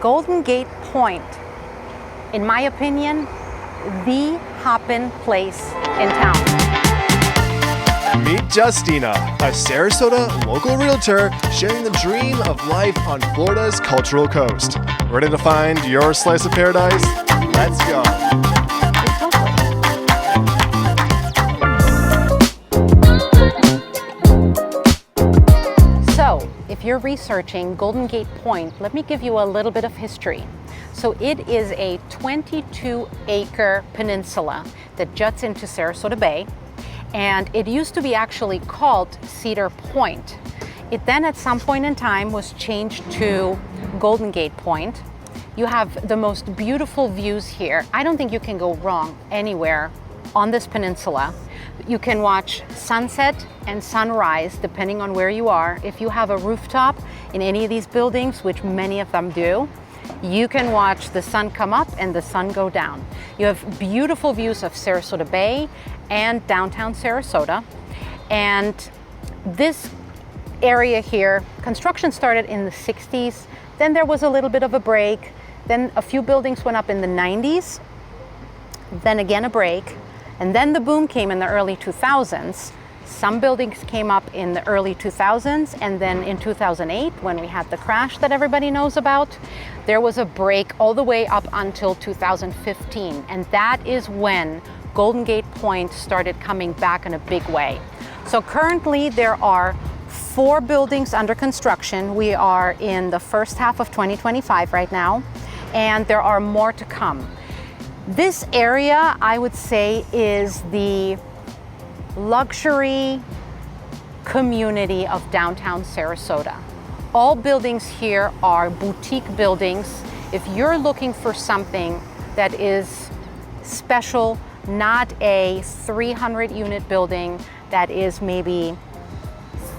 Golden Gate Point, in my opinion, the hop-in place in town. Meet Justina, a Sarasota local realtor sharing the dream of life on Florida's cultural coast. Ready to find your slice of paradise? Let's go. So, if you're researching Golden Gate Point, let me give you a little bit of history. So it is a 22-acre peninsula that juts into Sarasota Bay, and it used to be actually called Cedar Point. It then at some point in time was changed to Golden Gate Point. You have the most beautiful views here. I don't think you can go wrong anywhere on this peninsula. You can watch sunset and sunrise depending on where you are. If you have a rooftop in any of these buildings, which many of them do, you can watch the sun come up and the sun go down. You have beautiful views of Sarasota Bay and downtown Sarasota. And this area here, construction started in the 60s. Then there was a little bit of a break. Then a few buildings went up in the 90s. Then again a break. And then the boom came in the early 2000s. Some buildings came up in the early 2000s, and then in 2008, when we had the crash that everybody knows about, there was a break all the way up until 2015. And that is when Golden Gate Point started coming back in a big way. So currently there are 4 buildings under construction. We are in the first half of 2025 right now, and there are more to come. This area, I would say, is the luxury community of downtown Sarasota. All buildings here are boutique buildings. If you're looking for something that is special, not a 300 unit building that is maybe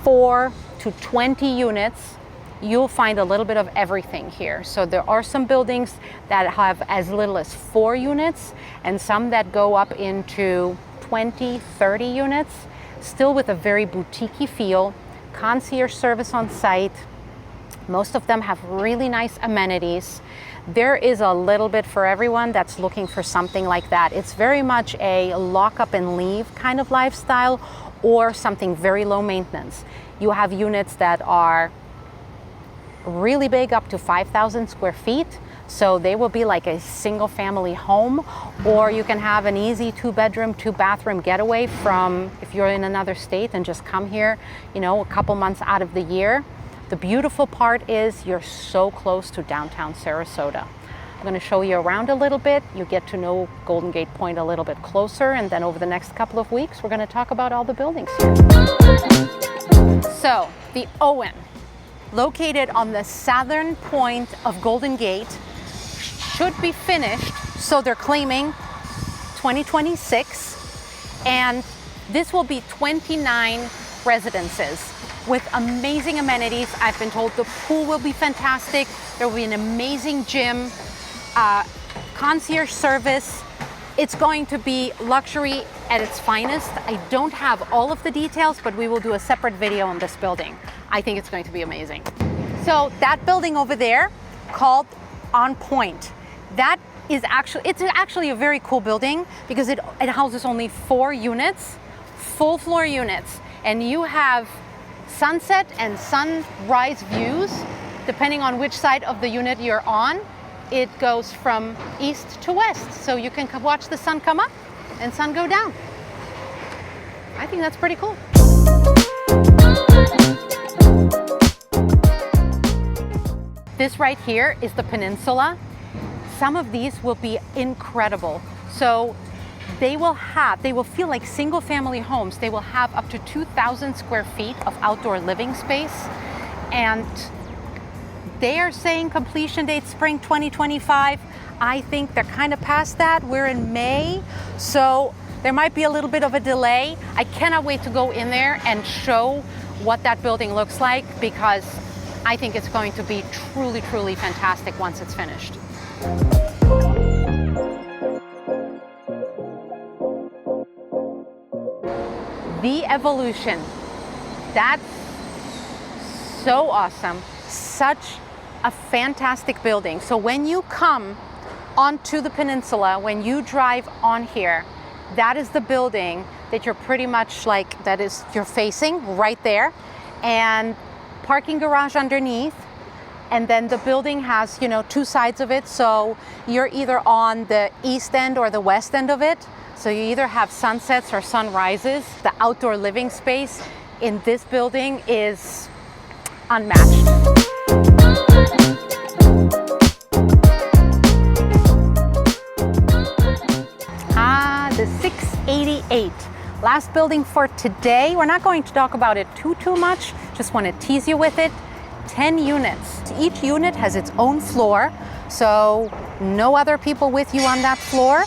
4 to 20 units, you'll find a little bit of everything here. So there are some buildings that have as little as 4 units and some that go up into 20, 30 units, still with a very boutique-y feel, concierge service on site. Most of them have really nice amenities. There is a little bit for everyone that's looking for something like that. It's very much a lock up and leave kind of lifestyle, or something very low maintenance. You have units that are really big, up to 5,000 square feet. So they will be like a single family home, or you can have an easy 2-bedroom, 2-bathroom getaway from if you're in another state and just come here, you know, a couple months out of the year. The beautiful part is you're so close to downtown Sarasota. I'm going to show you around a little bit. You get to know Golden Gate Point a little bit closer, and then over the next couple of weeks, we're going to talk about all the buildings here. So the Owen, located on the southern point of Golden Gate, should be finished, so they're claiming 2026, and this will be 29 residences with amazing amenities. I've been told the pool will be fantastic. There will be an amazing gym, concierge service. It's going to be luxury at its finest. I don't have all of the details, but we will do a separate video on this building. I think it's going to be amazing. So that building over there, called On Point, that is actually a very cool building because it houses only 4 units, full floor units, and you have sunset and sunrise views depending on which side of the unit you're on. It goes from east to west, so you can watch the sun come up and sun go down. I think that's pretty cool. This right here is the peninsula. Some of these will be incredible. So they will feel like single family homes. They will have up to 2,000 square feet of outdoor living space. And they are saying completion date spring 2025. I think they're kind of past that. We're in May, so there might be a little bit of a delay. I cannot wait to go in there and show what that building looks like, because I think it's going to be truly, truly fantastic once it's finished. The Evolution. That's so awesome. Such a fantastic building. So when you come onto the peninsula, when you drive on here, that is the building that you're pretty much like, that is, you're facing right there, and parking garage underneath. And then the building has, you know, two sides of it. So you're either on the east end or the west end of it. So you either have sunsets or sunrises. The outdoor living space in this building is unmatched. The 688. Last building for today. We're not going to talk about it too much. Just want to tease you with it. 10 units. Each unit has its own floor, so no other people with you on that floor.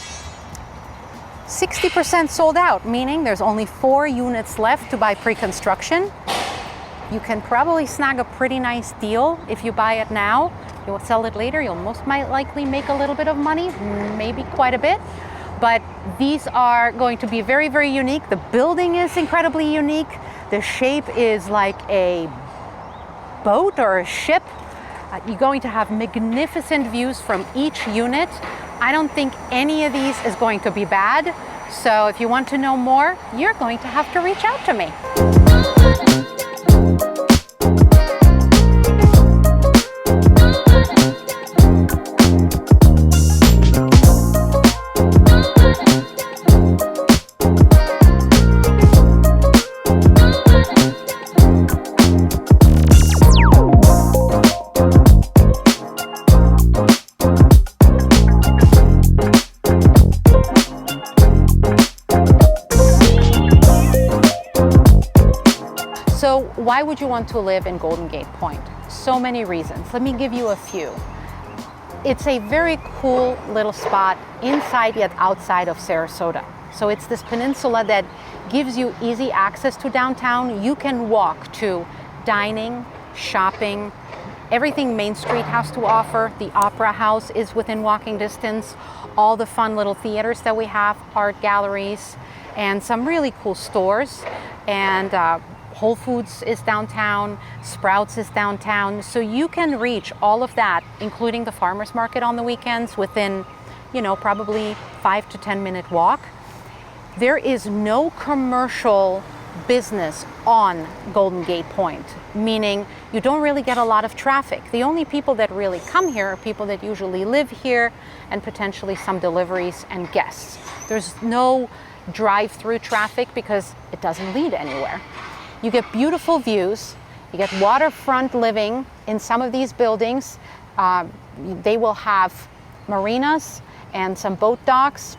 60% sold out, meaning there's only 4 units left to buy pre-construction. You can probably snag a pretty nice deal if you buy it now. You'll sell it later. You'll most likely make a little bit of money, maybe quite a bit. But these are going to be very, very unique. The building is incredibly unique. The shape is like a boat or a ship. You're going to have magnificent views from each unit. I don't think any of these is going to be bad. So if you want to know more, you're going to have to reach out to me. So why would you want to live in Golden Gate Point? So many reasons. Let me give you a few. It's a very cool little spot inside yet outside of Sarasota. So it's this peninsula that gives you easy access to downtown. You can walk to dining, shopping, everything Main Street has to offer. The Opera House is within walking distance. All the fun little theaters that we have, art galleries, and some really cool stores. And Whole Foods is downtown, Sprouts is downtown. So you can reach all of that, including the farmers market on the weekends, within, you know, probably 5 to 10 minute walk. There is no commercial business on Golden Gate Point, meaning you don't really get a lot of traffic. The only people that really come here are people that usually live here and potentially some deliveries and guests. There's no drive-through traffic because it doesn't lead anywhere. You get beautiful views. You get waterfront living in some of these buildings. They will have marinas and some boat docks.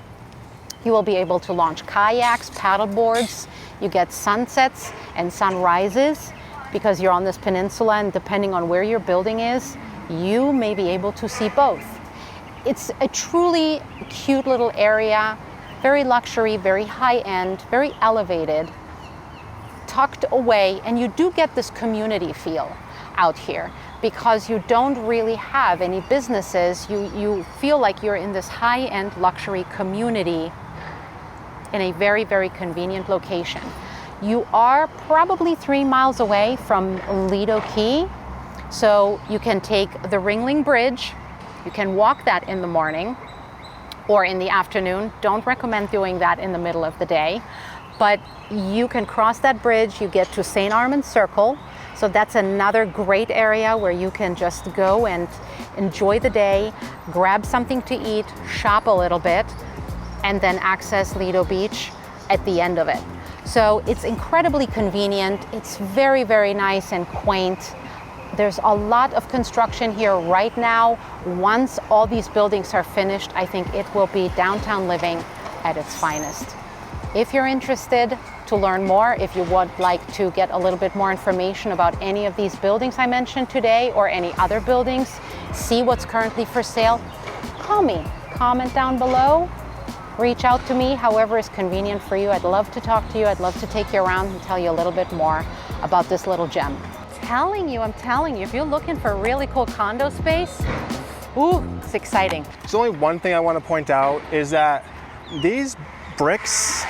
You will be able to launch kayaks, paddle boards. You get sunsets and sunrises because you're on this peninsula, and depending on where your building is, you may be able to see both. It's a truly cute little area, very luxury, very high-end, very elevated, tucked away, and you do get this community feel out here because you don't really have any businesses. You feel like you're in this high-end luxury community in a very, very convenient location. You are probably 3 miles away from Lido Key, so you can take the Ringling Bridge. You can walk that in the morning or in the afternoon. Don't recommend doing that in the middle of the day. But you can cross that bridge, you get to St. Armand's Circle. So that's another great area where you can just go and enjoy the day, grab something to eat, shop a little bit, and then access Lido Beach at the end of it. So it's incredibly convenient. It's very, very nice and quaint. There's a lot of construction here right now. Once all these buildings are finished, I think it will be downtown living at its finest. If you're interested to learn more, if you would like to get a little bit more information about any of these buildings I mentioned today or any other buildings, see what's currently for sale, call me, comment down below, reach out to me, however is convenient for you. I'd love to talk to you. I'd love to take you around and tell you a little bit more about this little gem. I'm telling you, if you're looking for really cool condo space, ooh, it's exciting. There's only one thing I want to point out is that these bricks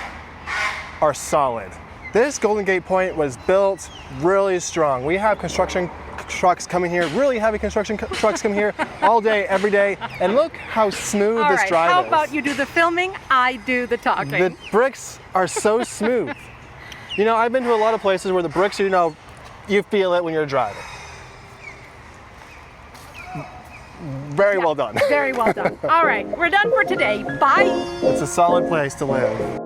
are solid. This Golden Gate Point was built really strong. We have construction trucks coming here, really heavy construction trucks come here all day, every day. And look how smooth this drive is. How about you do the filming, I do the talking. The bricks are so smooth. You know, I've been to a lot of places where the bricks, you know, you feel it when you're driving. Very well done. Very well done. All right, we're done for today. Bye. It's a solid place to live.